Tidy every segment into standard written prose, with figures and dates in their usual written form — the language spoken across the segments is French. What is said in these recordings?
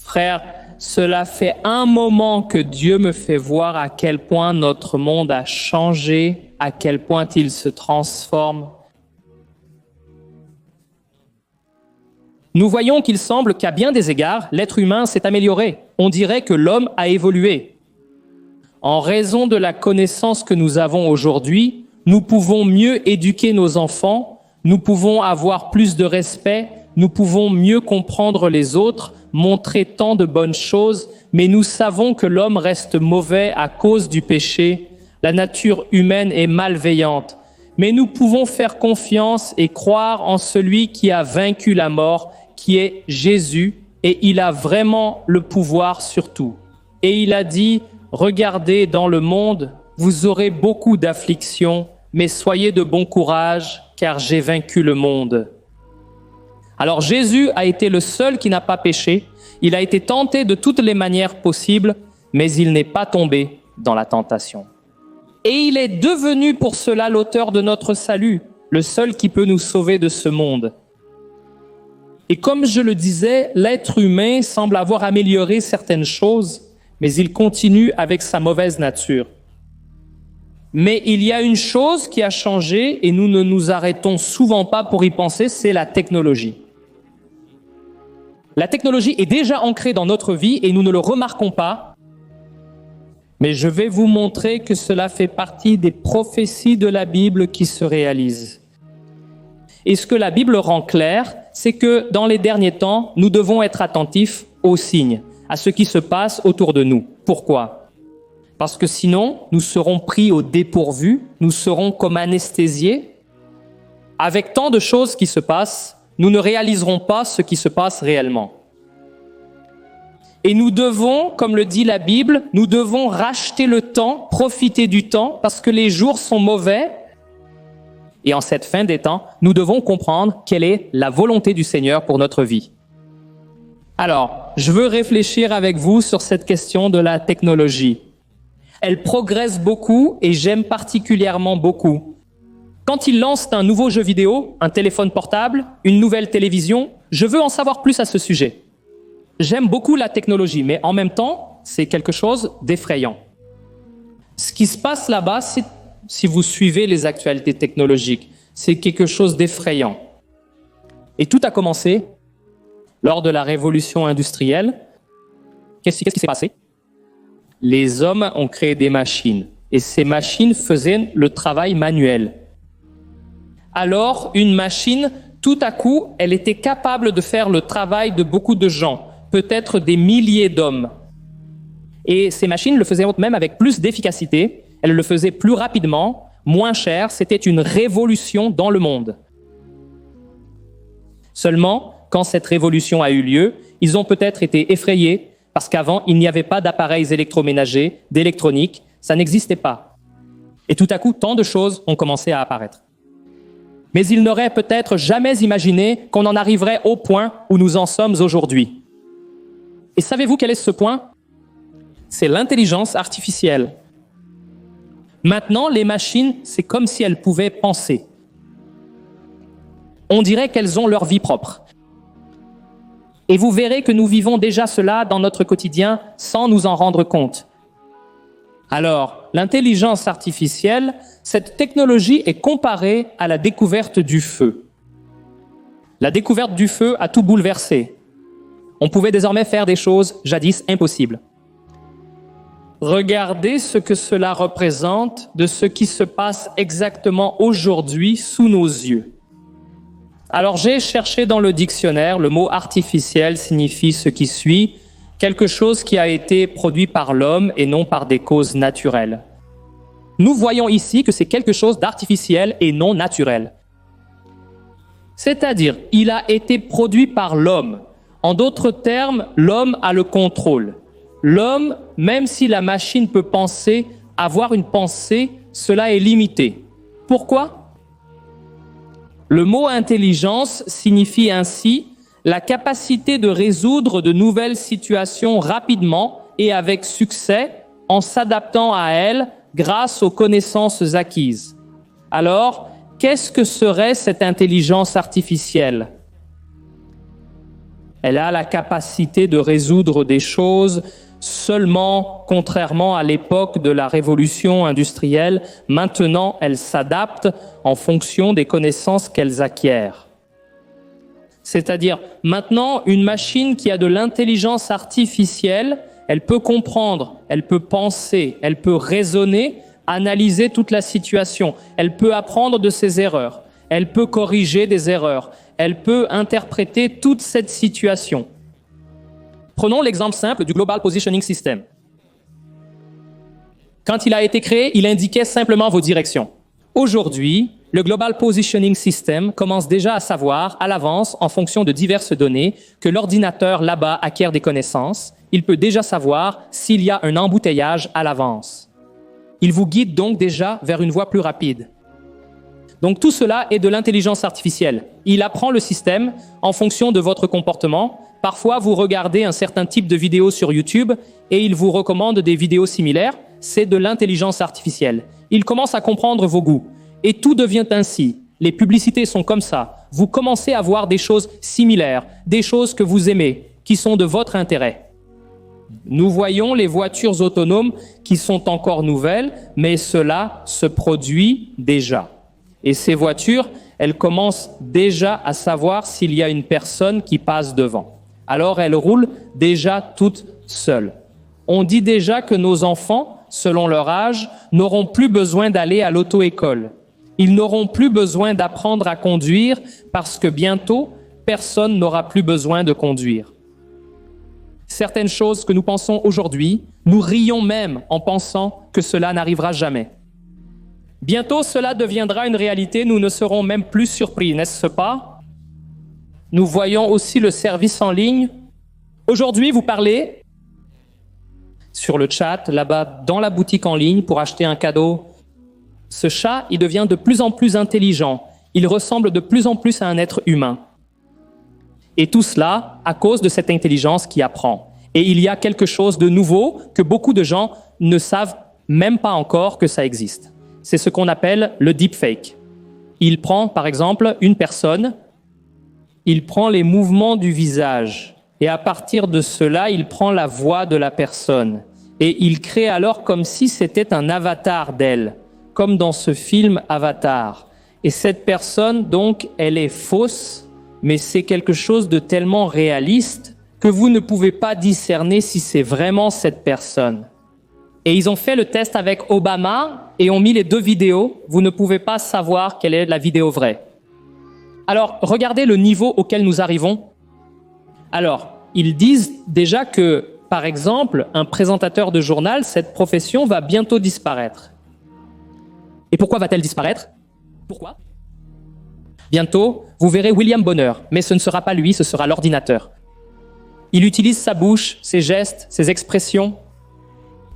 Frère, cela fait un moment que Dieu me fait voir à quel point notre monde a changé, à quel point il se transforme. Nous voyons qu'il semble qu'à bien des égards, l'être humain s'est amélioré. On dirait que l'homme a évolué. En raison de la connaissance que nous avons aujourd'hui, nous pouvons mieux éduquer nos enfants, nous pouvons avoir plus de respect, nous pouvons mieux comprendre les autres, montrer tant de bonnes choses, mais nous savons que l'homme reste mauvais à cause du péché. La nature humaine est malveillante. Mais nous pouvons faire confiance et croire en celui qui a vaincu la mort, qui est Jésus, et il a vraiment le pouvoir sur tout. Et il a dit, regardez dans le monde, vous aurez beaucoup d'afflictions, mais soyez de bon courage, car j'ai vaincu le monde. Alors Jésus a été le seul qui n'a pas péché, il a été tenté de toutes les manières possibles, mais il n'est pas tombé dans la tentation. Et il est devenu pour cela l'auteur de notre salut, le seul qui peut nous sauver de ce monde. Et comme je le disais, l'être humain semble avoir amélioré certaines choses, mais il continue avec sa mauvaise nature. Mais il y a une chose qui a changé et nous ne nous arrêtons souvent pas pour y penser, c'est la technologie. La technologie est déjà ancrée dans notre vie et nous ne le remarquons pas. Mais je vais vous montrer que cela fait partie des prophéties de la Bible qui se réalisent. Et ce que la Bible rend clair, c'est que dans les derniers temps, nous devons être attentifs aux signes, à ce qui se passe autour de nous. Pourquoi ? Parce que sinon, nous serons pris au dépourvu, nous serons comme anesthésiés. Avec tant de choses qui se passent, nous ne réaliserons pas ce qui se passe réellement. Et nous devons, comme le dit la Bible, nous devons racheter le temps, profiter du temps, parce que les jours sont mauvais. Et en cette fin des temps, nous devons comprendre quelle est la volonté du Seigneur pour notre vie. Alors, je veux réfléchir avec vous sur cette question de la technologie. Elle progresse beaucoup et j'aime particulièrement beaucoup. Quand ils lancent un nouveau jeu vidéo, un téléphone portable, une nouvelle télévision, je veux en savoir plus à ce sujet. J'aime beaucoup la technologie, mais en même temps, c'est quelque chose d'effrayant. Ce qui se passe là-bas, si vous suivez les actualités technologiques, c'est quelque chose d'effrayant. Et tout a commencé lors de la révolution industrielle. Qu'est-ce qui s'est passé ? Les hommes ont créé des machines, et ces machines faisaient le travail manuel. Alors, une machine, tout à coup, elle était capable de faire le travail de beaucoup de gens, peut-être des milliers d'hommes. Et ces machines le faisaient même avec plus d'efficacité, elles le faisaient plus rapidement, moins cher, c'était une révolution dans le monde. Seulement, quand cette révolution a eu lieu, ils ont peut-être été effrayés, parce qu'avant, il n'y avait pas d'appareils électroménagers, d'électronique, ça n'existait pas. Et tout à coup, tant de choses ont commencé à apparaître. Mais ils n'auraient peut-être jamais imaginé qu'on en arriverait au point où nous en sommes aujourd'hui. Et savez-vous quel est ce point ? C'est l'intelligence artificielle. Maintenant, les machines, c'est comme si elles pouvaient penser. On dirait qu'elles ont leur vie propre. Et vous verrez que nous vivons déjà cela dans notre quotidien sans nous en rendre compte. Alors, l'intelligence artificielle, cette technologie est comparée à la découverte du feu. La découverte du feu a tout bouleversé. On pouvait désormais faire des choses jadis impossibles. Regardez ce que cela représente de ce qui se passe exactement aujourd'hui sous nos yeux. Alors j'ai cherché dans le dictionnaire, le mot artificiel signifie ce qui suit, quelque chose qui a été produit par l'homme et non par des causes naturelles. Nous voyons ici que c'est quelque chose d'artificiel et non naturel. C'est-à-dire, il a été produit par l'homme. En d'autres termes, l'homme a le contrôle. L'homme, même si la machine peut penser, avoir une pensée, cela est limité. Pourquoi ? Le mot intelligence signifie ainsi la capacité de résoudre de nouvelles situations rapidement et avec succès en s'adaptant à elles grâce aux connaissances acquises. Alors, qu'est-ce que serait cette intelligence artificielle ? Elle a la capacité de résoudre des choses seulement, contrairement à l'époque de la révolution industrielle. Maintenant, elle s'adapte en fonction des connaissances qu'elles acquièrent. C'est-à-dire, maintenant, une machine qui a de l'intelligence artificielle, elle peut comprendre, elle peut penser, elle peut raisonner, analyser toute la situation. Elle peut apprendre de ses erreurs, elle peut corriger des erreurs, elle peut interpréter toute cette situation. Prenons l'exemple simple du Global Positioning System. Quand il a été créé, il indiquait simplement vos directions. Aujourd'hui, le Global Positioning System commence déjà à savoir, à l'avance, en fonction de diverses données, que l'ordinateur là-bas acquiert des connaissances. Il peut déjà savoir s'il y a un embouteillage à l'avance. Il vous guide donc déjà vers une voie plus rapide. Donc tout cela est de l'intelligence artificielle. Il apprend le système en fonction de votre comportement. Parfois, vous regardez un certain type de vidéo sur YouTube et il vous recommande des vidéos similaires. C'est de l'intelligence artificielle. Il commence à comprendre vos goûts. Et tout devient ainsi. Les publicités sont comme ça. Vous commencez à voir des choses similaires, des choses que vous aimez, qui sont de votre intérêt. Nous voyons les voitures autonomes qui sont encore nouvelles, mais cela se produit déjà. Et ces voitures, elles commencent déjà à savoir s'il y a une personne qui passe devant. Alors elles roulent déjà toutes seules. On dit déjà que nos enfants, selon leur âge, n'auront plus besoin d'aller à l'auto-école. Ils n'auront plus besoin d'apprendre à conduire parce que bientôt, personne n'aura plus besoin de conduire. Certaines choses que nous pensons aujourd'hui, nous rions même en pensant que cela n'arrivera jamais. Bientôt, cela deviendra une réalité, nous ne serons même plus surpris, n'est-ce pas? Nous voyons aussi le service en ligne. Aujourd'hui, vous parlez sur le chat, là-bas, dans la boutique en ligne, pour acheter un cadeau. Ce chat, il devient de plus en plus intelligent. Il ressemble de plus en plus à un être humain. Et tout cela à cause de cette intelligence qui apprend. Et il y a quelque chose de nouveau que beaucoup de gens ne savent même pas encore que ça existe. C'est ce qu'on appelle le deepfake. Il prend, par exemple, une personne, il prend les mouvements du visage, et à partir de cela, il prend la voix de la personne. Et il crée alors comme si c'était un avatar d'elle, comme dans ce film Avatar. Et cette personne, donc, elle est fausse, mais c'est quelque chose de tellement réaliste que vous ne pouvez pas discerner si c'est vraiment cette personne. Et ils ont fait le test avec Obama et ont mis les deux vidéos. Vous ne pouvez pas savoir quelle est la vidéo vraie. Alors, regardez le niveau auquel nous arrivons. Alors, ils disent déjà que, par exemple, un présentateur de journal, cette profession va bientôt disparaître. Et pourquoi va-t-elle disparaître? Pourquoi? Bientôt, vous verrez William Bonner, mais ce ne sera pas lui, ce sera l'ordinateur. Il utilise sa bouche, ses gestes, ses expressions.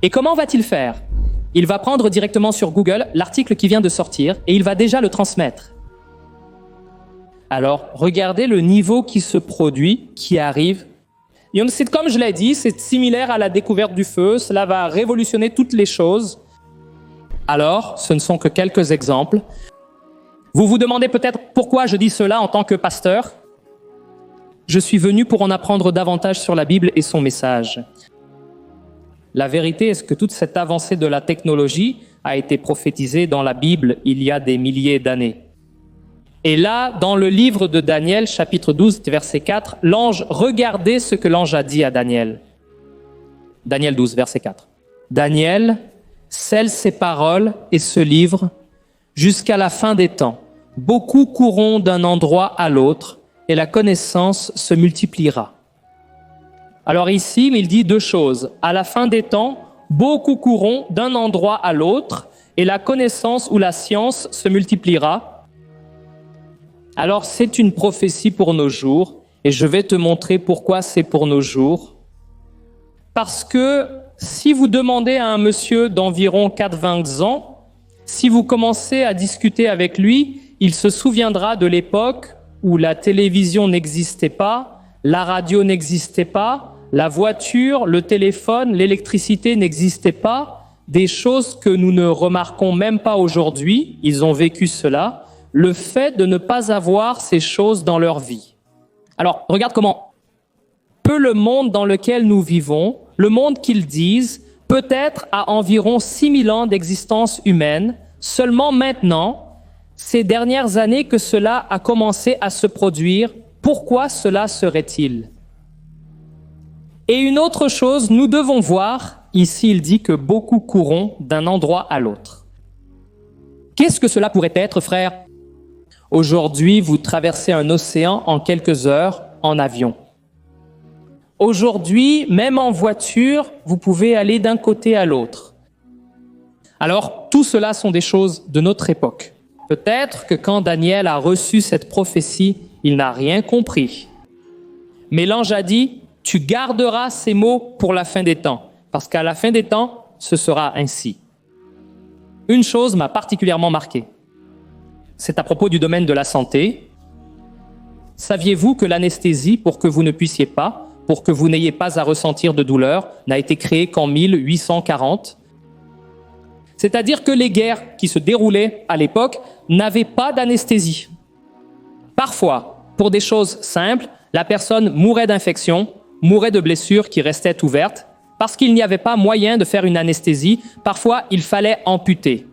Et comment va-t-il faire? Il va prendre directement sur Google l'article qui vient de sortir et il va déjà le transmettre. Alors, regardez le niveau qui se produit, qui arrive. Et c'est comme je l'ai dit, c'est similaire à la découverte du feu, cela va révolutionner toutes les choses. Alors, ce ne sont que quelques exemples. Vous vous demandez peut-être pourquoi je dis cela en tant que pasteur. Je suis venu pour en apprendre davantage sur la Bible et son message. La vérité est que toute cette avancée de la technologie a été prophétisée dans la Bible il y a des milliers d'années. Et là, dans le livre de Daniel, chapitre 12, verset 4, l'ange, regardez ce que l'ange a dit à Daniel. Daniel 12, verset 4. Daniel scelle ses paroles et ce livre jusqu'à la fin des temps. Beaucoup courront d'un endroit à l'autre et la connaissance se multipliera. Alors ici, il dit deux choses. À la fin des temps, beaucoup courront d'un endroit à l'autre et la connaissance ou la science se multipliera. Alors c'est une prophétie pour nos jours et je vais te montrer pourquoi c'est pour nos jours. Parce que si vous demandez à un monsieur d'environ 4-20 ans, si vous commencez à discuter avec lui, il se souviendra de l'époque où la télévision n'existait pas, la radio n'existait pas, la voiture, le téléphone, l'électricité n'existaient pas, des choses que nous ne remarquons même pas aujourd'hui, ils ont vécu cela, le fait de ne pas avoir ces choses dans leur vie. Alors, regarde comment peu le monde dans lequel nous vivons, le monde qu'ils disent, peut-être à environ 6000 ans d'existence humaine, seulement maintenant, ces dernières années que cela a commencé à se produire, pourquoi cela serait-il? Et une autre chose, nous devons voir, ici il dit que beaucoup courront d'un endroit à l'autre. Qu'est-ce que cela pourrait être, frère? Aujourd'hui, vous traversez un océan en quelques heures en avion. Aujourd'hui, même en voiture, vous pouvez aller d'un côté à l'autre. Alors, tout cela sont des choses de notre époque. Peut-être que quand Daniel a reçu cette prophétie, il n'a rien compris. Mais l'ange a dit, tu garderas ces mots pour la fin des temps, parce qu'à la fin des temps, ce sera ainsi. Une chose m'a particulièrement marqué. C'est à propos du domaine de la santé. Saviez-vous que l'anesthésie, pour que vous ne puissiez pas, pour que vous n'ayez pas à ressentir de douleur, n'a été créée qu'en 1840? C'est-à-dire que les guerres qui se déroulaient à l'époque n'avaient pas d'anesthésie. Parfois, pour des choses simples, la personne mourait d'infection, mourait de blessures qui restaient ouvertes, parce qu'il n'y avait pas moyen de faire une anesthésie. Parfois, il fallait amputer.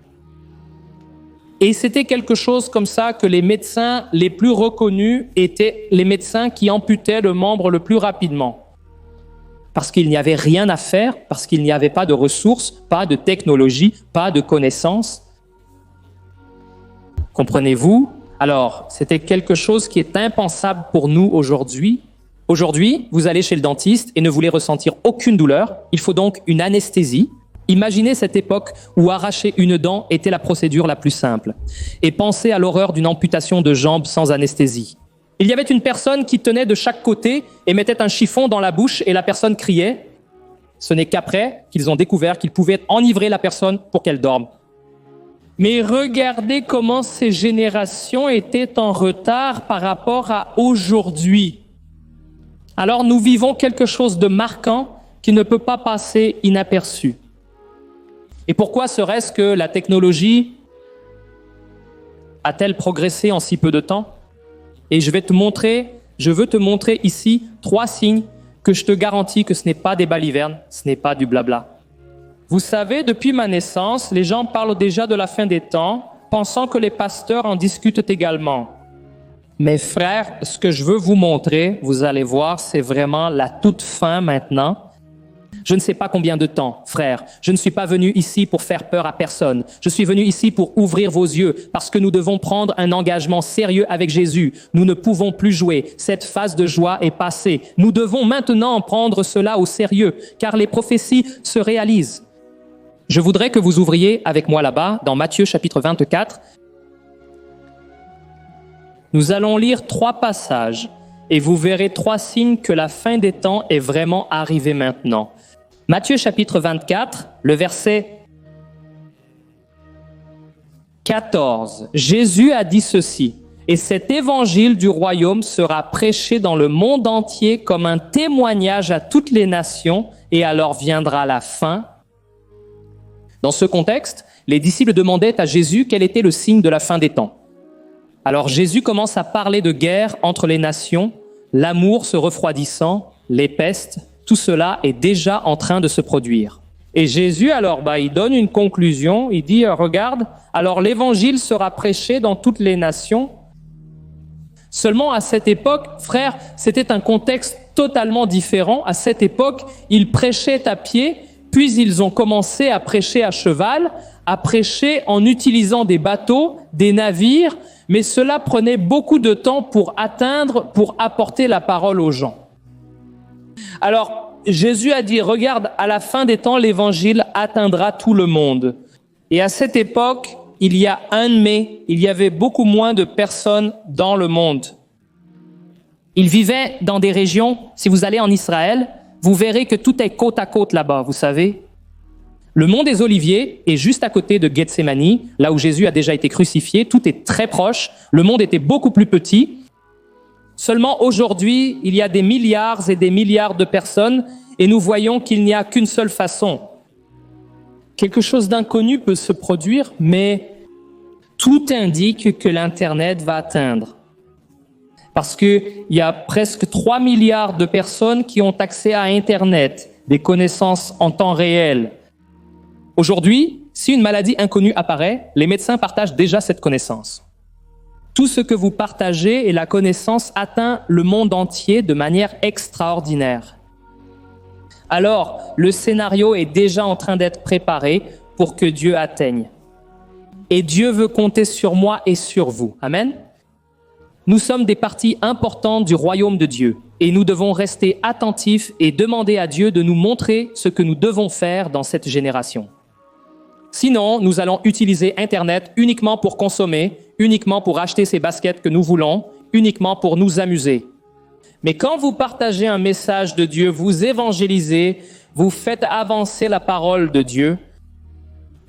Et c'était quelque chose comme ça que les médecins les plus reconnus étaient les médecins qui amputaient le membre le plus rapidement. Parce qu'il n'y avait rien à faire, parce qu'il n'y avait pas de ressources, pas de technologie, pas de connaissances. Comprenez-vous? Alors, c'était quelque chose qui est impensable pour nous aujourd'hui. Aujourd'hui, vous allez chez le dentiste et ne voulez ressentir aucune douleur. Il faut donc une anesthésie. Imaginez cette époque où arracher une dent était la procédure la plus simple. Et pensez à l'horreur d'une amputation de jambe sans anesthésie. Il y avait une personne qui tenait de chaque côté et mettait un chiffon dans la bouche et la personne criait. Ce n'est qu'après qu'ils ont découvert qu'ils pouvaient enivrer la personne pour qu'elle dorme. Mais regardez comment ces générations étaient en retard par rapport à aujourd'hui. Alors nous vivons quelque chose de marquant qui ne peut pas passer inaperçu. Et pourquoi serait-ce que la technologie a-t-elle progressé en si peu de temps? Et je veux te montrer ici 3 signes que je te garantis que ce n'est pas des balivernes, ce n'est pas du blabla. Vous savez, depuis ma naissance, les gens parlent déjà de la fin des temps, pensant que les pasteurs en discutent également. Mes frères, ce que je veux vous montrer, vous allez voir, c'est vraiment la toute fin maintenant. Je ne sais pas combien de temps, frères. Je ne suis pas venu ici pour faire peur à personne. Je suis venu ici pour ouvrir vos yeux parce que nous devons prendre un engagement sérieux avec Jésus. Nous ne pouvons plus jouer. Cette phase de joie est passée. Nous devons maintenant prendre cela au sérieux car les prophéties se réalisent. Je voudrais que vous ouvriez avec moi là-bas dans Matthieu chapitre 24. Nous allons lire 3 passages et vous verrez 3 signes que la fin des temps est vraiment arrivée maintenant. Matthieu chapitre 24, le verset 14. Jésus a dit ceci, « Et cet évangile du royaume sera prêché dans le monde entier comme un témoignage à toutes les nations, et alors viendra la fin. » Dans ce contexte, les disciples demandaient à Jésus quel était le signe de la fin des temps. Alors Jésus commence à parler de guerre entre les nations, l'amour se refroidissant, les pestes, tout cela est déjà en train de se produire. Et Jésus, alors, il donne une conclusion, il dit, regarde, alors l'évangile sera prêché dans toutes les nations. Seulement à cette époque, frère, c'était un contexte totalement différent. À cette époque, ils prêchaient à pied, puis ils ont commencé à prêcher à cheval, à prêcher en utilisant des bateaux, des navires, mais cela prenait beaucoup de temps pour apporter la parole aux gens. Alors, Jésus a dit, regarde, à la fin des temps, l'évangile atteindra tout le monde. Et à cette époque, il y avait beaucoup moins de personnes dans le monde. Ils vivaient dans des régions, si vous allez en Israël, vous verrez que tout est côte à côte là-bas, vous savez. Le mont des Oliviers est juste à côté de Gethsémani, là où Jésus a déjà été crucifié. Tout est très proche. Le monde était beaucoup plus petit. Seulement aujourd'hui, il y a des milliards et des milliards de personnes et nous voyons qu'il n'y a qu'une seule façon. Quelque chose d'inconnu peut se produire, mais tout indique que l'Internet va atteindre. Parce qu'il y a presque 3 milliards de personnes qui ont accès à Internet, des connaissances en temps réel. Aujourd'hui, si une maladie inconnue apparaît, les médecins partagent déjà cette connaissance. Tout ce que vous partagez et la connaissance atteint le monde entier de manière extraordinaire. Alors, le scénario est déjà en train d'être préparé pour que Dieu atteigne. Et Dieu veut compter sur moi et sur vous. Amen. Nous sommes des parties importantes du royaume de Dieu et nous devons rester attentifs et demander à Dieu de nous montrer ce que nous devons faire dans cette génération. Sinon, nous allons utiliser Internet uniquement pour consommer, uniquement pour acheter ces baskets que nous voulons, uniquement pour nous amuser. Mais quand vous partagez un message de Dieu, vous évangélisez, vous faites avancer la parole de Dieu.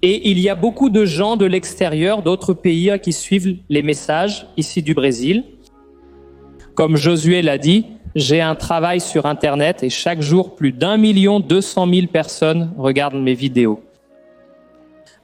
Et il y a beaucoup de gens de l'extérieur, d'autres pays qui suivent les messages ici du Brésil. Comme Josué l'a dit, j'ai un travail sur Internet et chaque jour, plus d'1 200 000 personnes regardent mes vidéos.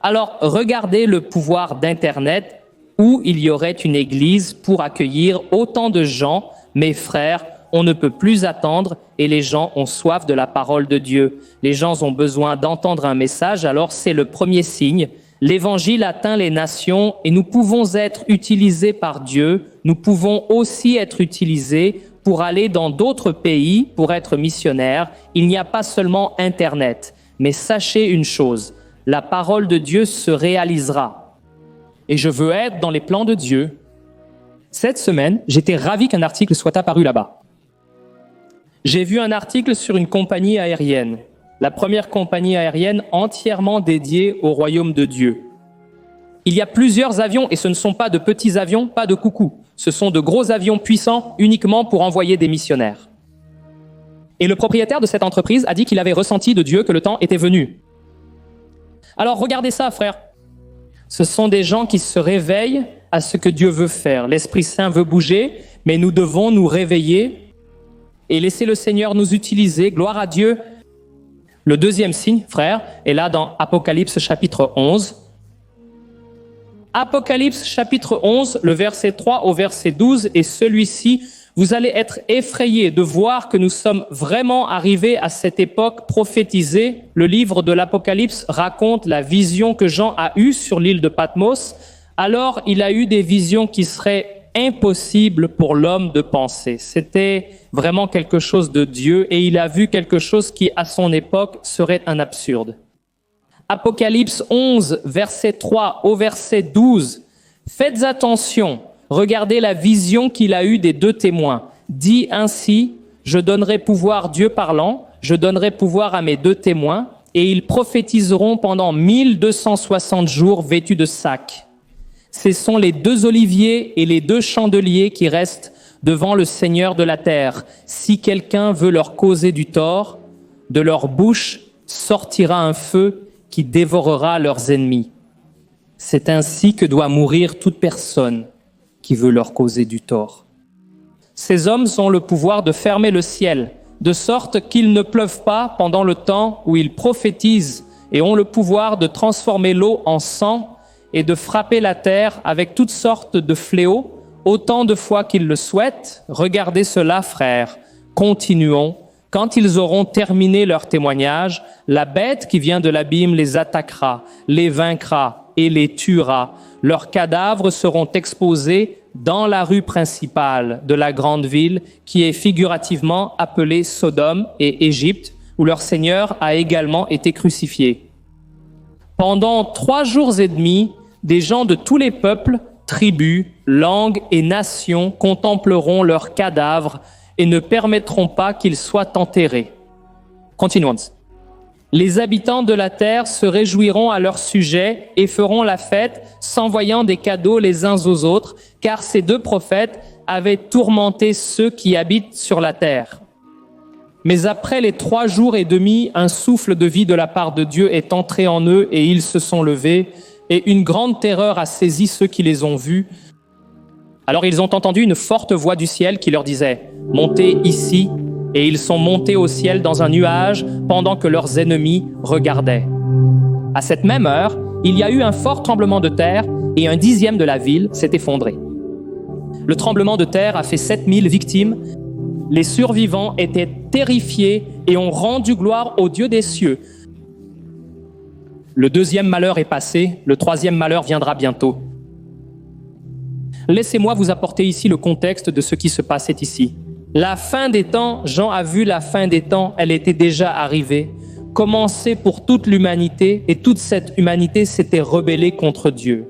Alors, regardez le pouvoir d'Internet où il y aurait une église pour accueillir autant de gens. Mes frères, on ne peut plus attendre et les gens ont soif de la parole de Dieu. Les gens ont besoin d'entendre un message, alors c'est le premier signe. L'évangile atteint les nations et nous pouvons être utilisés par Dieu. Nous pouvons aussi être utilisés pour aller dans d'autres pays, pour être missionnaires. Il n'y a pas seulement Internet. Mais sachez une chose, la parole de Dieu se réalisera. Et je veux être dans les plans de Dieu. Cette semaine, j'étais ravi qu'un article soit apparu là-bas. J'ai vu un article sur une compagnie aérienne, la première compagnie aérienne entièrement dédiée au royaume de Dieu. Il y a plusieurs avions et ce ne sont pas de petits avions, pas de coucou. Ce sont de gros avions puissants uniquement pour envoyer des missionnaires. Et le propriétaire de cette entreprise a dit qu'il avait ressenti de Dieu que le temps était venu. Alors regardez ça, frère. Ce sont des gens qui se réveillent à ce que Dieu veut faire. L'Esprit Saint veut bouger, mais nous devons nous réveiller et laisser le Seigneur nous utiliser. Gloire à Dieu. Le deuxième signe, frère, est là dans Apocalypse chapitre 11. Apocalypse chapitre 11, le verset 3 au verset 12, et celui-ci, vous allez être effrayés de voir que nous sommes vraiment arrivés à cette époque prophétisée. Le livre de l'Apocalypse raconte la vision que Jean a eue sur l'île de Patmos. Alors, il a eu des visions qui seraient impossibles pour l'homme de penser. C'était vraiment quelque chose de Dieu et il a vu quelque chose qui, à son époque, serait un absurde. Apocalypse 11, verset 3 au verset 12. Faites attention, regardez la vision qu'il a eue des deux témoins. Dit ainsi, je donnerai pouvoir, Dieu parlant, je donnerai pouvoir à mes deux témoins et ils prophétiseront pendant 1260 jours vêtus de sacs. Ce sont les deux oliviers et les deux chandeliers qui restent devant le Seigneur de la terre. Si quelqu'un veut leur causer du tort, de leur bouche sortira un feu qui dévorera leurs ennemis. C'est ainsi que doit mourir toute personne qui veut leur causer du tort. Ces hommes ont le pouvoir de fermer le ciel, de sorte qu'il ne pleuve pas pendant le temps où ils prophétisent, et ont le pouvoir de transformer l'eau en sang et de frapper la terre avec toutes sortes de fléaux, autant de fois qu'ils le souhaitent. Regardez cela, frères. Continuons. Quand ils auront terminé leur témoignage, la bête qui vient de l'abîme les attaquera, les vaincra et les tuera. Leurs cadavres seront exposés dans la rue principale de la grande ville qui est figurativement appelée Sodome et Égypte, où leur Seigneur a également été crucifié. Pendant 3 jours et demi, des gens de tous les peuples, tribus, langues et nations contempleront leurs cadavres et ne permettront pas qu'ils soient enterrés. Continuons. Les habitants de la terre se réjouiront à leur sujet et feront la fête, s'envoyant des cadeaux les uns aux autres, car ces deux prophètes avaient tourmenté ceux qui habitent sur la terre. Mais après les 3 jours et demi, un souffle de vie de la part de Dieu est entré en eux et ils se sont levés, et une grande terreur a saisi ceux qui les ont vus. Alors ils ont entendu une forte voix du ciel qui leur disait « Montez ici », et ils sont montés au ciel dans un nuage pendant que leurs ennemis regardaient. À cette même heure, il y a eu un fort tremblement de terre et 1/10 de la ville s'est effondré. Le tremblement de terre a fait 7000 victimes. Les survivants étaient terrifiés et ont rendu gloire au Dieu des cieux. Le deuxième malheur est passé, le troisième malheur viendra bientôt. Laissez-moi vous apporter ici le contexte de ce qui se passait ici. La fin des temps, Jean a vu la fin des temps, elle était déjà arrivée, commencée pour toute l'humanité, et toute cette humanité s'était rebellée contre Dieu.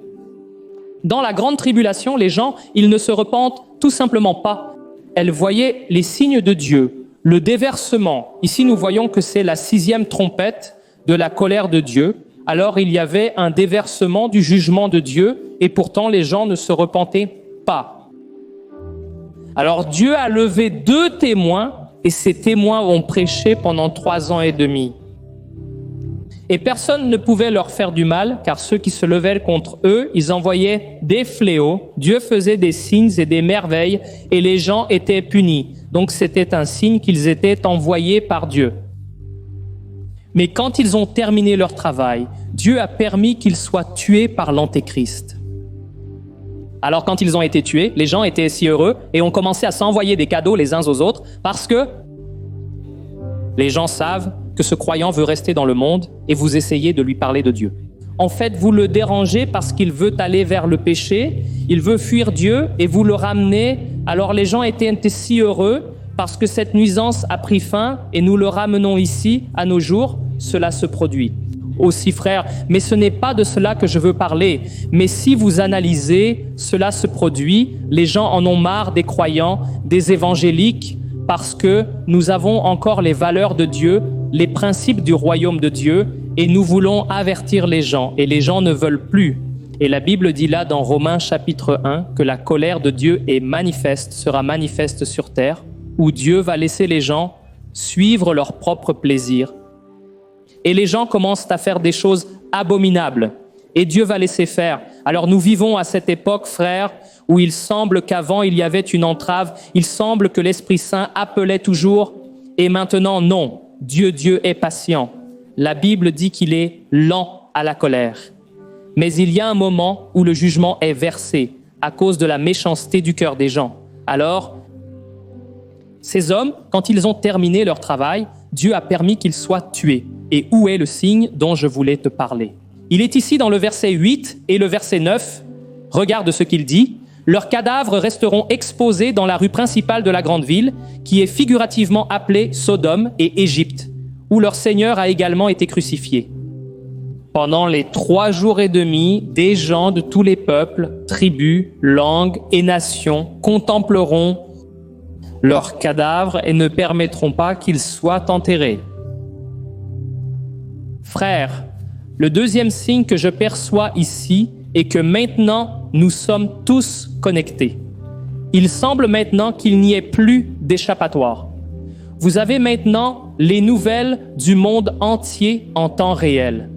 Dans la grande tribulation, les gens, ils ne se repentent tout simplement pas. Elles voyaient les signes de Dieu, le déversement. Ici, nous voyons que c'est la 6e trompette de la colère de Dieu. Alors, il y avait un déversement du jugement de Dieu, et pourtant, les gens ne se repentaient pas. Alors, Dieu a levé 2 témoins, et ces témoins ont prêché pendant 3 ans et demi. Et personne ne pouvait leur faire du mal, car ceux qui se levaient contre eux, ils envoyaient des fléaux. Dieu faisait des signes et des merveilles, et les gens étaient punis. Donc c'était un signe qu'ils étaient envoyés par Dieu. Mais quand ils ont terminé leur travail, Dieu a permis qu'ils soient tués par l'Antéchrist. Alors quand ils ont été tués, les gens étaient si heureux et ont commencé à s'envoyer des cadeaux les uns aux autres, parce que les gens savent que ce croyant veut rester dans le monde et vous essayez de lui parler de Dieu. En fait, vous le dérangez parce qu'il veut aller vers le péché, il veut fuir Dieu et vous le ramenez. Alors les gens étaient si heureux parce que cette nuisance a pris fin et nous le ramenons ici à nos jours, cela se produit. Aussi frères, mais ce n'est pas de cela que je veux parler. Mais si vous analysez, cela se produit. Les gens en ont marre des croyants, des évangéliques, parce que nous avons encore les valeurs de Dieu, les principes du royaume de Dieu, et nous voulons avertir les gens, et les gens ne veulent plus. Et la Bible dit là dans Romains chapitre 1 que la colère de Dieu est manifeste, sera manifeste sur terre, où Dieu va laisser les gens suivre leur propre plaisir. Et les gens commencent à faire des choses abominables, et Dieu va laisser faire. Alors nous vivons à cette époque, frères, où il semble qu'avant il y avait une entrave, il semble que l'Esprit Saint appelait toujours, et maintenant non, Dieu est patient. La Bible dit qu'il est lent à la colère. Mais il y a un moment où le jugement est versé à cause de la méchanceté du cœur des gens. Alors, ces hommes, quand ils ont terminé leur travail, Dieu a permis qu'ils soient tués. Et où est le signe dont je voulais te parler? Il est ici dans le verset 8 et le verset 9. Regarde ce qu'il dit. Leurs cadavres resteront exposés dans la rue principale de la grande ville, qui est figurativement appelée Sodome et Égypte, où leur Seigneur a également été crucifié. Pendant les 3 jours et demi, des gens de tous les peuples, tribus, langues et nations contempleront leurs cadavres et ne permettront pas qu'ils soient enterrés. Frères, le deuxième signe que je perçois ici est que maintenant, nous sommes tous connectés. Il semble maintenant qu'il n'y ait plus d'échappatoire. Vous avez maintenant les nouvelles du monde entier en temps réel.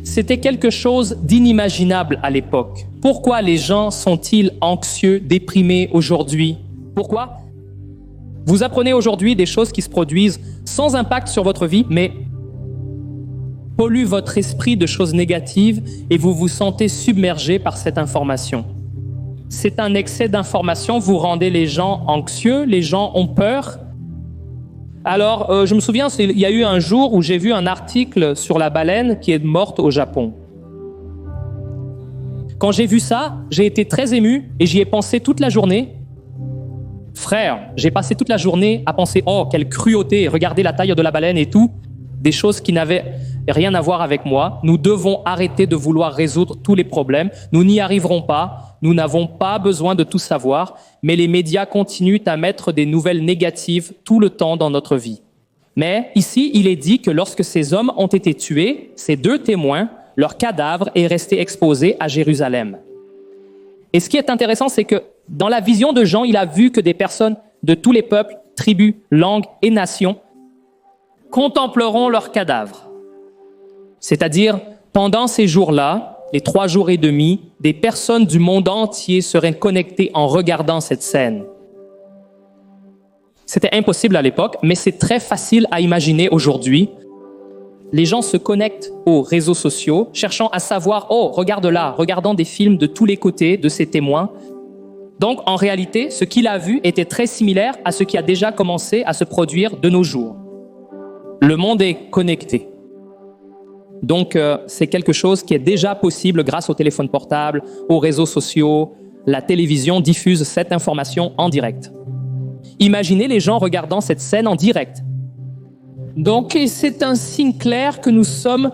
C'était quelque chose d'inimaginable à l'époque. Pourquoi les gens sont-ils anxieux, déprimés aujourd'hui? Pourquoi? Vous apprenez aujourd'hui des choses qui se produisent sans impact sur votre vie, mais polluent votre esprit de choses négatives et vous vous sentez submergé par cette information. C'est un excès d'information, vous rendez les gens anxieux, les gens ont peur. Alors, je me souviens, il y a eu un jour où j'ai vu un article sur la baleine qui est morte au Japon. Quand j'ai vu ça, j'ai été très ému et j'y ai pensé toute la journée. Frère, j'ai passé toute la journée à penser « Oh, quelle cruauté, regardez la taille de la baleine et tout », des choses qui n'avaient rien à voir avec moi. Nous devons arrêter de vouloir résoudre tous les problèmes. Nous n'y arriverons pas. Nous n'avons pas besoin de tout savoir. Mais les médias continuent à mettre des nouvelles négatives tout le temps dans notre vie. Mais ici, il est dit que lorsque ces hommes ont été tués, ces 2 témoins, leur cadavre est resté exposé à Jérusalem. Et ce qui est intéressant, c'est que dans la vision de Jean, il a vu que des personnes de tous les peuples, tribus, langues et nations contempleront leurs cadavres. C'est-à-dire, pendant ces jours-là, les 3 jours et demi, des personnes du monde entier seraient connectées en regardant cette scène. C'était impossible à l'époque, mais c'est très facile à imaginer aujourd'hui. Les gens se connectent aux réseaux sociaux, cherchant à savoir « Oh, regarde là », regardant des films de tous les côtés de ces témoins. Donc, en réalité, ce qu'il a vu était très similaire à ce qui a déjà commencé à se produire de nos jours. Le monde est connecté. Donc, c'est quelque chose qui est déjà possible grâce au téléphone portable, aux réseaux sociaux. La télévision diffuse cette information en direct. Imaginez les gens regardant cette scène en direct. Donc, c'est un signe clair que nous sommes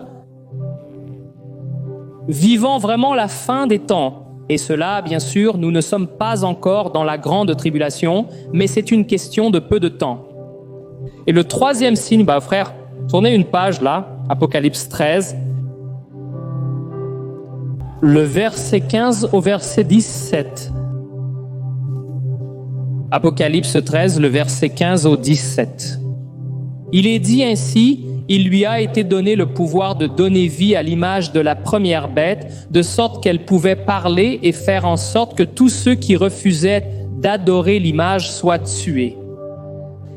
vivant vraiment la fin des temps. Et cela, bien sûr, nous ne sommes pas encore dans la grande tribulation, mais c'est une question de peu de temps. Et le troisième signe, frère, tournez une page là, Apocalypse 13, le verset 15 au verset 17. Apocalypse 13, le verset 15 au 17. Il est dit ainsi: il lui a été donné le pouvoir de donner vie à l'image de la première bête, de sorte qu'elle pouvait parler et faire en sorte que tous ceux qui refusaient d'adorer l'image soient tués.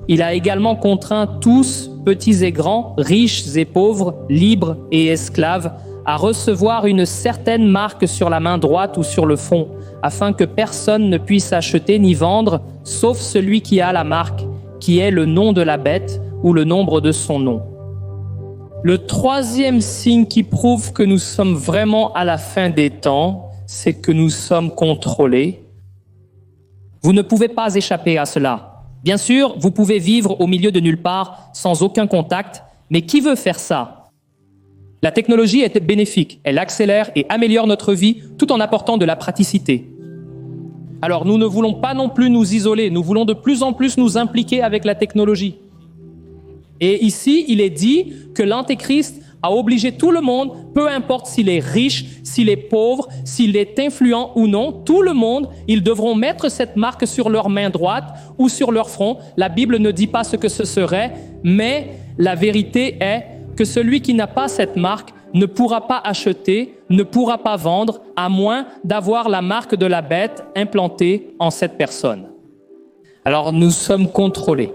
Il a également contraint tous, petits et grands, riches et pauvres, libres et esclaves, à recevoir une certaine marque sur la main droite ou sur le front, afin que personne ne puisse acheter ni vendre, sauf celui qui a la marque, qui est le nom de la bête ou le nombre de son nom. Le troisième signe qui prouve que nous sommes vraiment à la fin des temps, c'est que nous sommes contrôlés. Vous ne pouvez pas échapper à cela. Bien sûr, vous pouvez vivre au milieu de nulle part, sans aucun contact, mais qui veut faire ça? La technologie est bénéfique, elle accélère et améliore notre vie tout en apportant de la praticité. Alors nous ne voulons pas non plus nous isoler, nous voulons de plus en plus nous impliquer avec la technologie. Et ici, il est dit que l'Antéchrist a obligé tout le monde, peu importe s'il est riche, s'il est pauvre, s'il est influent ou non, tout le monde, ils devront mettre cette marque sur leur main droite ou sur leur front. La Bible ne dit pas ce que ce serait, mais la vérité est que celui qui n'a pas cette marque ne pourra pas acheter, ne pourra pas vendre, à moins d'avoir la marque de la bête implantée en cette personne. Alors nous sommes contrôlés.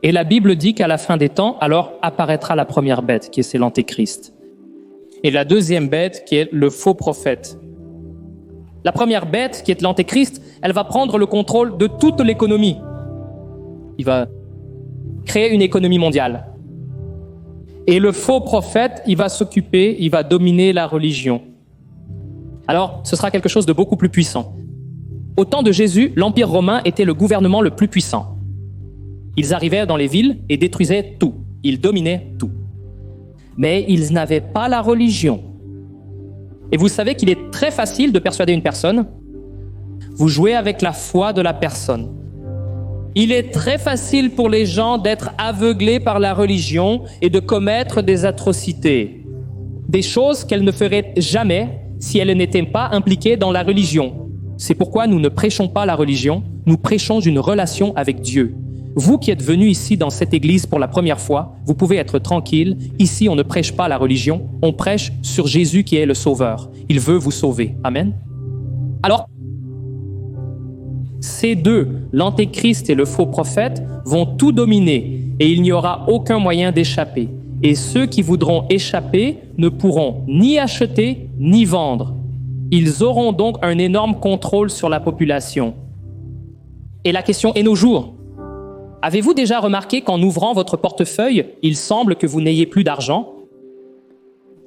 Et la Bible dit qu'à la fin des temps, alors apparaîtra la première bête, qui est l'Antéchrist. Et la deuxième bête, qui est le faux prophète. La première bête, qui est l'Antéchrist, elle va prendre le contrôle de toute l'économie. Il va créer une économie mondiale. Et le faux prophète, il va s'occuper, il va dominer la religion. Alors, ce sera quelque chose de beaucoup plus puissant. Au temps de Jésus, l'Empire romain était le gouvernement le plus puissant. Ils arrivaient dans les villes et détruisaient tout. Ils dominaient tout. Mais ils n'avaient pas la religion. Et vous savez qu'il est très facile de persuader une personne. Vous jouez avec la foi de la personne. Il est très facile pour les gens d'être aveuglés par la religion et de commettre des atrocités. Des choses qu'elles ne feraient jamais si elles n'étaient pas impliquées dans la religion. C'est pourquoi nous ne prêchons pas la religion, nous prêchons une relation avec Dieu. Vous qui êtes venus ici dans cette église pour la première fois, vous pouvez être tranquille. Ici, on ne prêche pas la religion, on prêche sur Jésus qui est le Sauveur. Il veut vous sauver. Amen. Alors, ces deux, l'Antéchrist et le faux prophète, vont tout dominer et il n'y aura aucun moyen d'échapper. Et ceux qui voudront échapper ne pourront ni acheter ni vendre. Ils auront donc un énorme contrôle sur la population. Et la question est nos jours. Avez-vous déjà remarqué qu'en ouvrant votre portefeuille, il semble que vous n'ayez plus d'argent?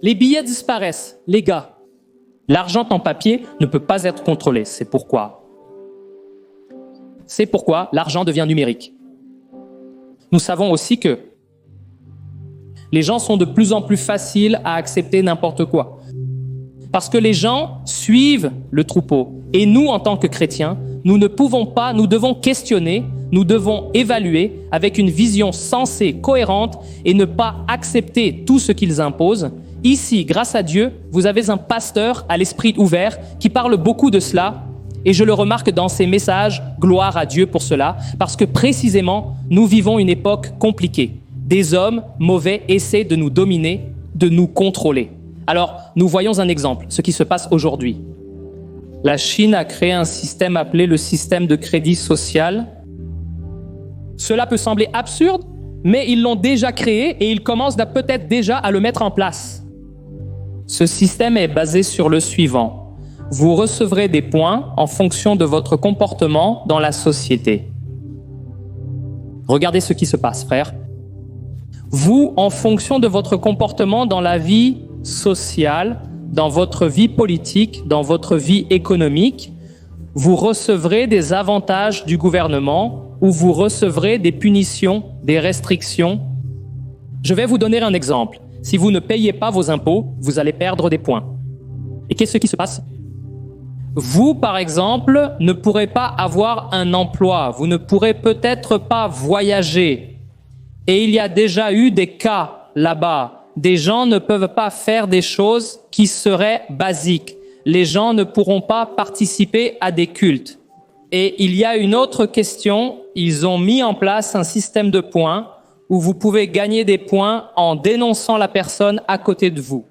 Les billets disparaissent, les gars. L'argent en papier ne peut pas être contrôlé. C'est pourquoi l'argent devient numérique. Nous savons aussi que les gens sont de plus en plus faciles à accepter n'importe quoi. Parce que les gens suivent le troupeau. Et nous, en tant que chrétiens, nous ne pouvons pas, nous devons questionner, nous devons évaluer avec une vision sensée, cohérente et ne pas accepter tout ce qu'ils imposent. Ici, grâce à Dieu, vous avez un pasteur à l'esprit ouvert qui parle beaucoup de cela et je le remarque dans ses messages, gloire à Dieu pour cela, parce que précisément, nous vivons une époque compliquée. Des hommes mauvais essaient de nous dominer, de nous contrôler. Alors, nous voyons un exemple, ce qui se passe aujourd'hui. La Chine a créé un système appelé le système de crédit social. Cela peut sembler absurde, mais ils l'ont déjà créé et ils commencent peut-être déjà à le mettre en place. Ce système est basé sur le suivant. vous recevrez des points en fonction de votre comportement dans la société. Regardez ce qui se passe, frères. Vous, en fonction de votre comportement dans la vie sociale, dans votre vie politique, dans votre vie économique, vous recevrez des avantages du gouvernement ou vous recevrez des punitions, des restrictions. Je vais vous donner un exemple. Si vous ne payez pas vos impôts, vous allez perdre des points. Et qu'est-ce qui se passe ? Vous, par exemple, ne pourrez pas avoir un emploi, vous ne pourrez peut-être pas voyager. Et il y a déjà eu des cas là-bas. Des gens ne peuvent pas faire des choses qui seraient basiques. Les gens ne pourront pas participer à des cultes. Et il y a une autre question, ils ont mis en place un système de points où vous pouvez gagner des points en dénonçant la personne à côté de vous.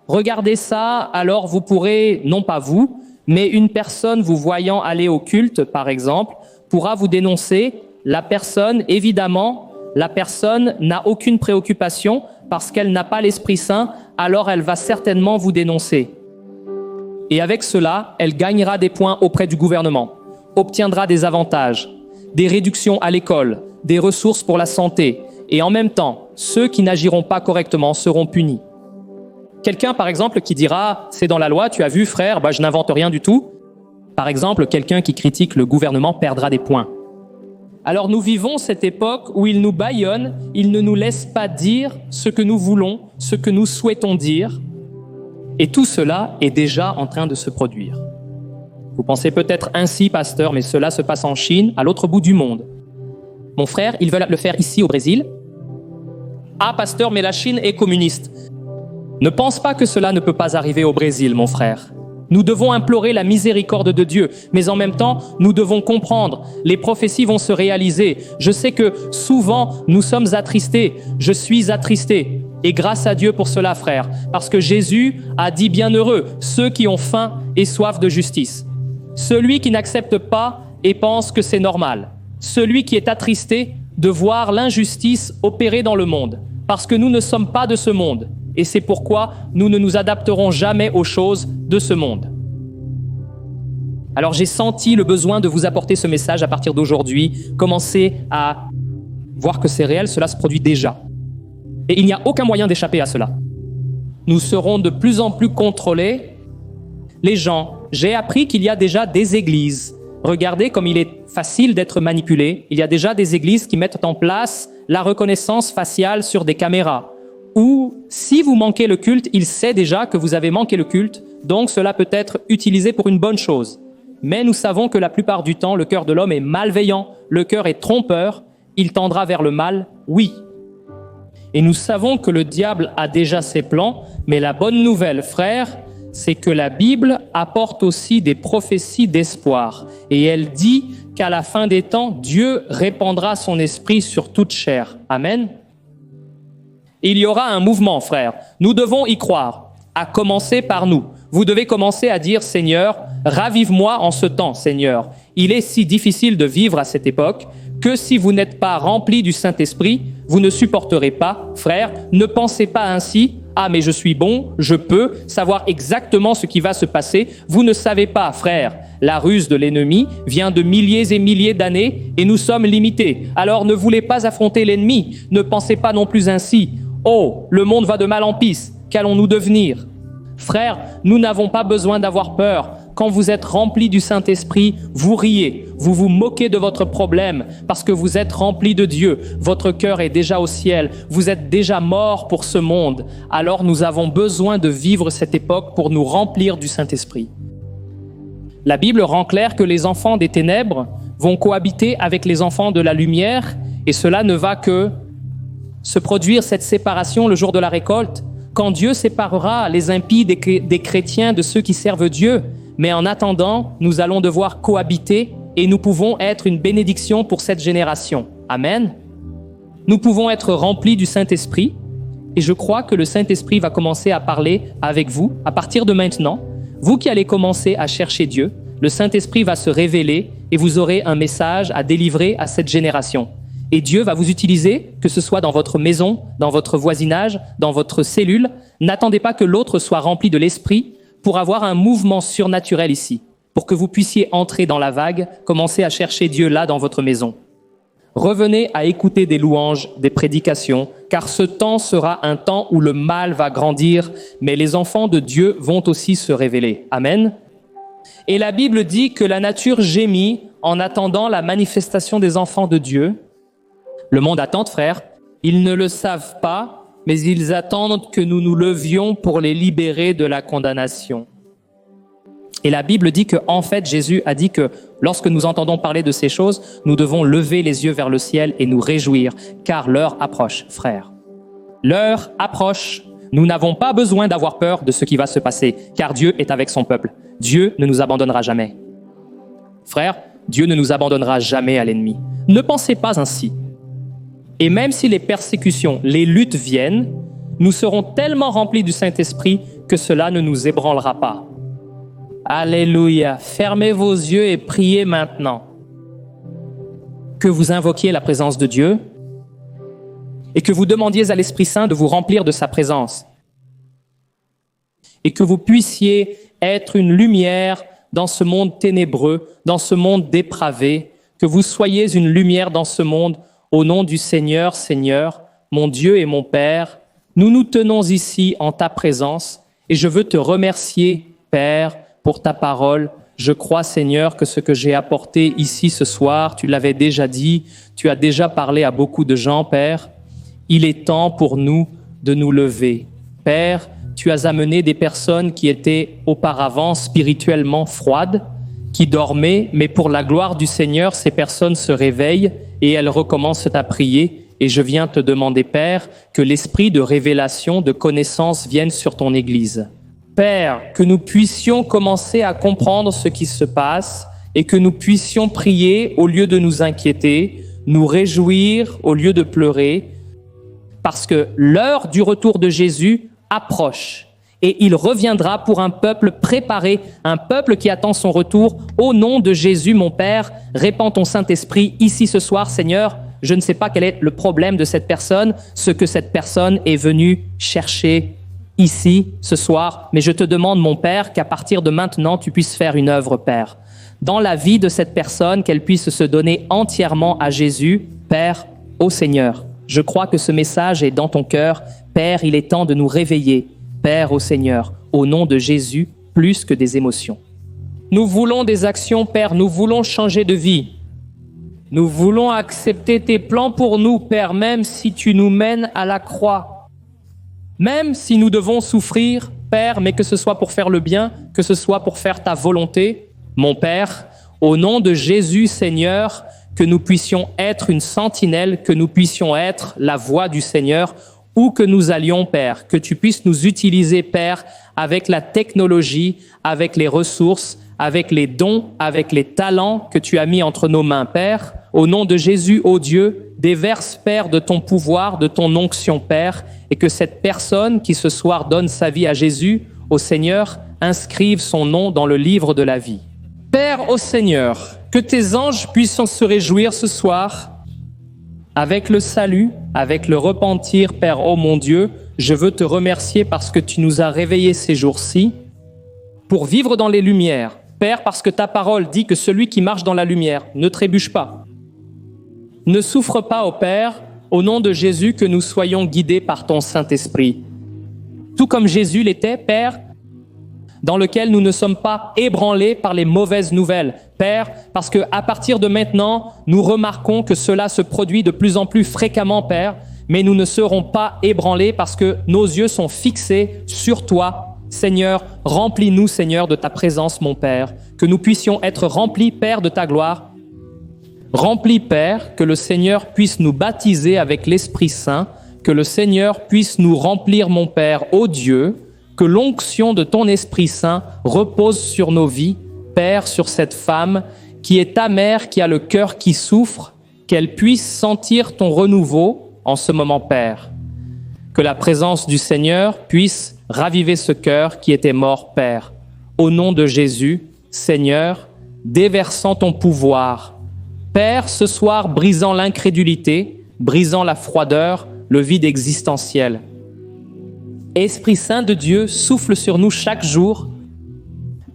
Regardez ça, alors vous pourrez, non pas vous, mais une personne vous voyant aller au culte, par exemple, pourra vous dénoncer. La personne, évidemment, la personne n'a aucune préoccupation parce qu'elle n'a pas l'Esprit Saint, alors elle va certainement vous dénoncer. Et avec cela, elle gagnera des points auprès du gouvernement, obtiendra des avantages, des réductions à l'école, des ressources pour la santé. Et en même temps, ceux qui n'agiront pas correctement seront punis. Quelqu'un, par exemple, qui dira « c'est dans la loi, tu as vu, frère, je n'invente rien du tout ». Par exemple, quelqu'un qui critique le gouvernement perdra des points. Alors nous vivons cette époque où il nous bâillonne, il ne nous laisse pas dire ce que nous voulons, ce que nous souhaitons dire. Et tout cela est déjà en train de se produire. Vous pensez peut-être ainsi, pasteur, mais cela se passe en Chine, à l'autre bout du monde. Mon frère, ils veulent le faire ici au Brésil. Ah, pasteur, mais la Chine est communiste. Ne pense pas que cela ne peut pas arriver au Brésil, mon frère. Nous devons implorer la miséricorde de Dieu, mais en même temps, nous devons comprendre, les prophéties vont se réaliser. Je sais que souvent, nous sommes attristés. Je suis attristé. Et grâce à Dieu pour cela, frère, parce que Jésus a dit bienheureux ceux qui ont faim et soif de justice. Celui qui n'accepte pas et pense que c'est normal. Celui qui est attristé de voir l'injustice opérer dans le monde, parce que nous ne sommes pas de ce monde. Et c'est pourquoi nous ne nous adapterons jamais aux choses de ce monde. Alors j'ai senti le besoin de vous apporter ce message à partir d'aujourd'hui. Commencez à voir que c'est réel, cela se produit déjà. Et il n'y a aucun moyen d'échapper à cela. Nous serons de plus en plus contrôlés. Les gens, j'ai appris qu'il y a déjà des églises. Regardez comme il est facile d'être manipulé. Il y a déjà des églises qui mettent en place la reconnaissance faciale sur des caméras. Ou si vous manquez le culte, il sait déjà que vous avez manqué le culte, donc cela peut être utilisé pour une bonne chose. Mais nous savons que la plupart du temps, le cœur de l'homme est malveillant, le cœur est trompeur, il tendra vers le mal, oui. Et nous savons que le diable a déjà ses plans, mais la bonne nouvelle, frères, c'est que la Bible apporte aussi des prophéties d'espoir. Et elle dit qu'à la fin des temps, Dieu répandra son esprit sur toute chair. Amen. Il y aura un mouvement, frères. Nous devons y croire, à commencer par nous. Vous devez commencer à dire, Seigneur, ravive-moi en ce temps, Seigneur. Il est si difficile de vivre à cette époque que si vous n'êtes pas remplis du Saint-Esprit, vous ne supporterez pas. Frères, ne pensez pas ainsi. Ah, mais je suis bon, je peux savoir exactement ce qui va se passer. Vous ne savez pas, frères. La ruse de l'ennemi vient de milliers et milliers d'années et nous sommes limités. Alors ne voulez pas affronter l'ennemi. Ne pensez pas non plus ainsi. Oh, le monde va de mal en pis, qu'allons-nous devenir? Frères, nous n'avons pas besoin d'avoir peur. Quand vous êtes remplis du Saint-Esprit, vous riez, vous vous moquez de votre problème parce que vous êtes remplis de Dieu. Votre cœur est déjà au ciel, vous êtes déjà morts pour ce monde. Alors nous avons besoin de vivre cette époque pour nous remplir du Saint-Esprit. La Bible rend clair que les enfants des ténèbres vont cohabiter avec les enfants de la lumière et cela ne va que se produire cette séparation le jour de la récolte, quand Dieu séparera les impies des chrétiens de ceux qui servent Dieu. Mais en attendant, nous allons devoir cohabiter et nous pouvons être une bénédiction pour cette génération. Amen. Nous pouvons être remplis du Saint-Esprit et je crois que le Saint-Esprit va commencer à parler avec vous à partir de maintenant. Vous qui allez commencer à chercher Dieu, le Saint-Esprit va se révéler et vous aurez un message à délivrer à cette génération. Et Dieu va vous utiliser, que ce soit dans votre maison, dans votre voisinage, dans votre cellule. N'attendez pas que l'autre soit rempli de l'Esprit. pour avoir un mouvement surnaturel ici, pour que vous puissiez entrer dans la vague, commencer à chercher Dieu là dans votre maison. Revenez à écouter des louanges, des prédications, car ce temps sera un temps où le mal va grandir, mais les enfants de Dieu vont aussi se révéler. Amen. Et la Bible dit que la nature gémit en attendant la manifestation des enfants de Dieu. Le monde attend, frères. Ils ne le savent pas, mais ils attendent que nous nous levions pour les libérer de la condamnation. Et la Bible dit que, en fait, Jésus a dit que lorsque nous entendons parler de ces choses, nous devons lever les yeux vers le ciel et nous réjouir, car l'heure approche, frères. L'heure approche. Nous n'avons pas besoin d'avoir peur de ce qui va se passer, car Dieu est avec son peuple. Dieu ne nous abandonnera jamais. Frères, Dieu ne nous abandonnera jamais à l'ennemi. Ne pensez pas ainsi. Et même si les persécutions, les luttes viennent, nous serons tellement remplis du Saint-Esprit que cela ne nous ébranlera pas. Alléluia. Fermez vos yeux et priez maintenant. Que vous invoquiez la présence de Dieu et que vous demandiez à l'Esprit Saint de vous remplir de sa présence et que vous puissiez être une lumière dans ce monde ténébreux, dans ce monde dépravé, que vous soyez une lumière dans ce monde au nom du Seigneur, Seigneur, mon Dieu et mon Père. Nous nous tenons ici en ta présence et je veux te remercier, Père, pour ta parole. Je crois, Seigneur, que ce que j'ai apporté ici ce soir, tu l'avais déjà dit, tu as déjà parlé à beaucoup de gens, Père. Il est temps pour nous de nous lever. Père, tu as amené des personnes qui étaient auparavant spirituellement froides, qui dormaient, mais pour la gloire du Seigneur, ces personnes se réveillent et elles recommencent à prier. Et je viens te demander, Père, que l'esprit de révélation, de connaissance vienne sur ton Église. Père, que nous puissions commencer à comprendre ce qui se passe et que nous puissions prier au lieu de nous inquiéter, nous réjouir au lieu de pleurer, parce que l'heure du retour de Jésus approche et il reviendra pour un peuple préparé, un peuple qui attend son retour. Au nom de Jésus, mon Père, répands ton Saint-Esprit ici ce soir, Seigneur. Je ne sais pas quel est le problème de cette personne, ce que cette personne est venue chercher ici ce soir, mais je te demande, mon Père, qu'à partir de maintenant, tu puisses faire une œuvre, Père, dans la vie de cette personne, qu'elle puisse se donner entièrement à Jésus, Père, au Seigneur. Je crois que ce message est dans ton cœur. Père, il est temps de nous réveiller. Père, au Seigneur, au nom de Jésus, plus que des émotions. Nous voulons des actions, Père, nous voulons changer de vie. Nous voulons accepter tes plans pour nous, Père, même si tu nous mènes à la croix. Même si nous devons souffrir, Père, mais que ce soit pour faire le bien, que ce soit pour faire ta volonté, mon Père, au nom de Jésus, Seigneur, que nous puissions être une sentinelle, que nous puissions être la voix du Seigneur, où que nous allions, Père, que tu puisses nous utiliser, Père, avec la technologie, avec les ressources, avec les dons, avec les talents que tu as mis entre nos mains, Père. Au nom de Jésus, ô Dieu, déverse, Père, de ton pouvoir, de ton onction, Père, et que cette personne qui ce soir donne sa vie à Jésus, au Seigneur, inscrive son nom dans le livre de la vie. Père, ô Seigneur, que tes anges puissent se réjouir ce soir avec le salut, avec le repentir, Père, ô mon Dieu. Je veux te remercier parce que tu nous as réveillés ces jours-ci pour vivre dans les lumières. Père, parce que ta parole dit que celui qui marche dans la lumière ne trébuche pas. Ne souffre pas, ô Père, au nom de Jésus, que nous soyons guidés par ton Saint-Esprit. Tout comme Jésus l'était, Père, dans lequel nous ne sommes pas ébranlés par les mauvaises nouvelles. Père, parce que à partir de maintenant, nous remarquons que cela se produit de plus en plus fréquemment, Père, mais nous ne serons pas ébranlés parce que nos yeux sont fixés sur toi. Seigneur, remplis-nous, Seigneur, de ta présence, mon Père, que nous puissions être remplis, Père, de ta gloire. Remplis, Père, que le Seigneur puisse nous baptiser avec l'Esprit Saint, que le Seigneur puisse nous remplir, mon Père, ô Dieu, que l'onction de ton Esprit Saint repose sur nos vies, Père, sur cette femme qui est ta mère, qui a le cœur qui souffre, qu'elle puisse sentir ton renouveau en ce moment, Père. Que la présence du Seigneur puisse raviver ce cœur qui était mort, Père. Au nom de Jésus, Seigneur, déversant ton pouvoir. Père, ce soir, brisant l'incrédulité, brisant la froideur, le vide existentiel. Esprit Saint de Dieu, souffle sur nous chaque jour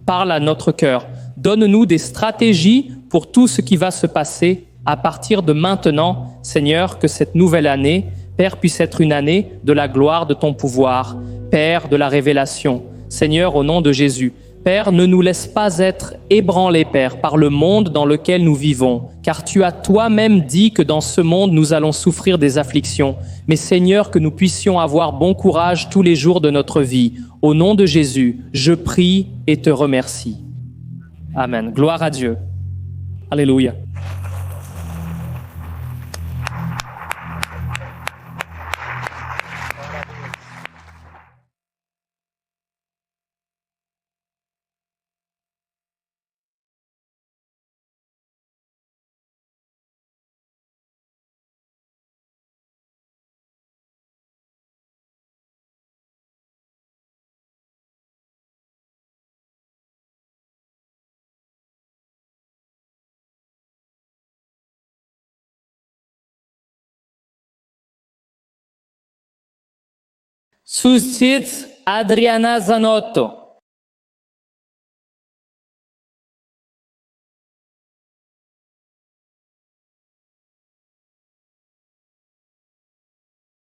Parle à notre cœur. Donne-nous des stratégies pour tout ce qui va se passer à partir de maintenant. Seigneur, que cette nouvelle année, Père, puisse être une année de la gloire de ton pouvoir. Père, de la révélation. Seigneur, au nom de Jésus. Père, ne nous laisse pas être ébranlés, Père, par le monde dans lequel nous vivons, car tu as toi-même dit que dans ce monde, nous allons souffrir des afflictions. Mais Seigneur, que nous puissions avoir bon courage tous les jours de notre vie. Au nom de Jésus, je prie et te remercie. Amen. Gloire à Dieu. Alléluia. Susțit Adriana Zanotto.